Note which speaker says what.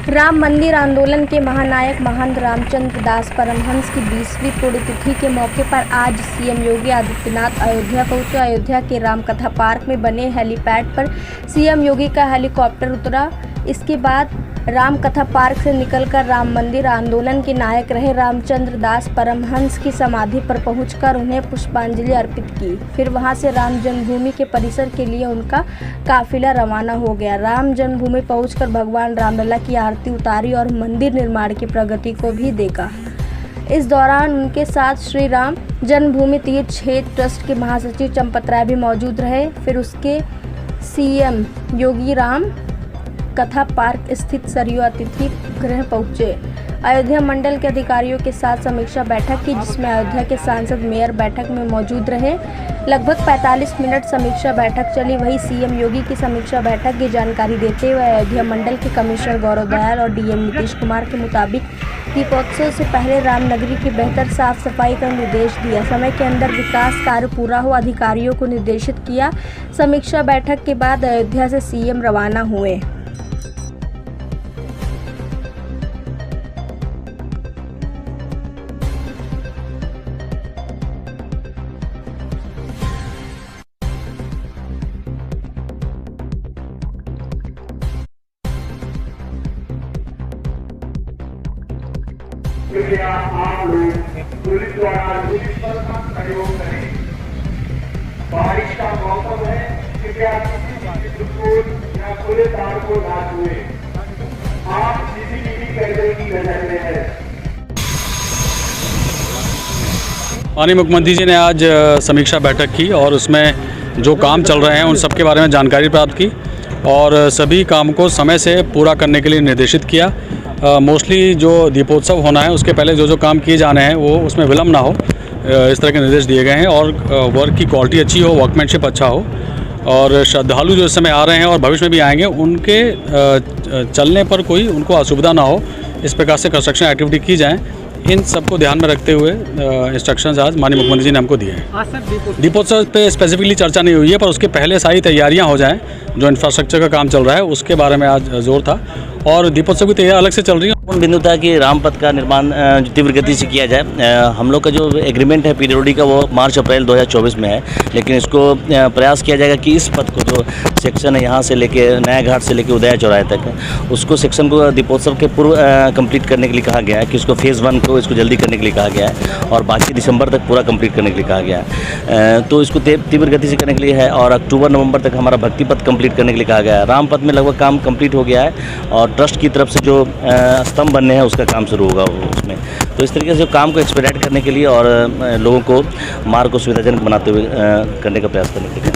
Speaker 1: राम मंदिर आंदोलन के महानायक महंत रामचंद्र दास परमहंस की 20वीं पुण्यतिथि के मौके पर आज सीएम योगी आदित्यनाथ अयोध्या पहुंचे। अयोध्या के रामकथा पार्क में बने हेलीपैड पर सीएम योगी का हेलीकॉप्टर उतरा। इसके बाद रामकथा पार्क से निकलकर राम मंदिर आंदोलन के नायक रहे रामचंद्र दास परमहंस की समाधि पर पहुंचकर उन्हें पुष्पांजलि अर्पित की। फिर वहां से राम जन्मभूमि के परिसर के लिए उनका काफिला रवाना हो गया। राम जन्मभूमि पहुंचकर भगवान रामलला की आरती उतारी और मंदिर निर्माण की प्रगति को भी देखा। इस दौरान उनके साथ श्री राम जन्मभूमि तीर्थ क्षेत्र ट्रस्ट के महासचिव चंपत राय भी मौजूद रहे। फिर उसके सीएम योगी राम कथा पार्क स्थित सरयू अतिथि गृह पहुंचे। अयोध्या मंडल के अधिकारियों के साथ समीक्षा बैठक की, जिसमें अयोध्या के सांसद मेयर बैठक में मौजूद रहे। लगभग 45 मिनट समीक्षा बैठक चली। वहीं सीएम योगी की समीक्षा बैठक की जानकारी देते हुए अयोध्या मंडल के कमिश्नर गौरव दयाल और डीएम नीतीश कुमार के मुताबिक दीपोत्सव से पहले रामनगरी की बेहतर साफ सफाई का निर्देश दिया। समय के अंदर विकास कार्य पूरा हो, अधिकारियों को निर्देशित किया। समीक्षा बैठक के बाद अयोध्या से सीएम रवाना हुए।
Speaker 2: कृपया आप लोग पुलिस द्वारा पुलिस पर सहयोग करें। बारिश का मौसम है, कृपया किसी स्कूल या खुले तार को ना छुए। आप सीसीटीवी कैमरे की नजर में है।
Speaker 3: माननीय मुख्यमंत्री जी ने आज समीक्षा बैठक की और उसमें जो काम चल रहे हैं उन सब के बारे में जानकारी प्राप्त की और सभी काम को समय से पूरा करने के लिए निर्देशित किया। मोस्टली जो दीपोत्सव होना है उसके पहले जो काम किए जाने हैं वो उसमें विलम्ब ना हो, इस तरह के निर्देश दिए गए हैं और वर्क की क्वालिटी अच्छी हो, वर्कमैनशिप अच्छा हो और श्रद्धालु जो इस समय आ रहे हैं और भविष्य में भी आएंगे उनके चलने पर कोई उनको असुविधा ना हो, इस प्रकार से कंस्ट्रक्शन एक्टिविटी की जाए। इन सबको ध्यान में रखते हुए इंस्ट्रक्शंस आज माननीय मुख्यमंत्री जी ने हमको दिए हैं। दीपोत्सव पे स्पेसिफिकली चर्चा नहीं हुई है, पर उसके पहले सारी तैयारियां हो जाएं। जो इंफ्रास्ट्रक्चर का काम चल रहा है उसके बारे में आज जोर था और दीपोत्सव की तैयारी अलग से चल रही है।
Speaker 4: बिंदु था कि रामपथ का निर्माण तीव्र गति से किया जाए। हम लोग का जो एग्रीमेंट है पीडब्ल्यूडी का वो मार्च अप्रैल 2024 में है, लेकिन इसको प्रयास किया जाएगा कि इस पथ को जो सेक्शन है यहाँ से लेके नया घाट से लेके उदया चौराहे तक उसको सेक्शन को दीपोत्सव के पूर्व कंप्लीट करने के लिए कहा गया है कि उसको फेज़ 1 को इसको जल्दी करने के लिए कहा गया है और बाकी दिसंबर तक पूरा कंप्लीट करने के लिए कहा गया है। तो इसको तीव्र गति से करने के लिए है और अक्टूबर नवंबर तक हमारा भक्ति पथ कंप्लीट करने के लिए कहा गया है। रामपथ में लगभग काम कंप्लीट हो गया है और ट्रस्ट की तरफ से जो स्तंभ बनने हैं उसका काम शुरू होगा उसमें। तो इस तरीके से काम को एक्सपेडाइट करने के लिए और लोगों को मार्ग को सुविधाजनक बनाते हुए करने का प्रयास करने के लिए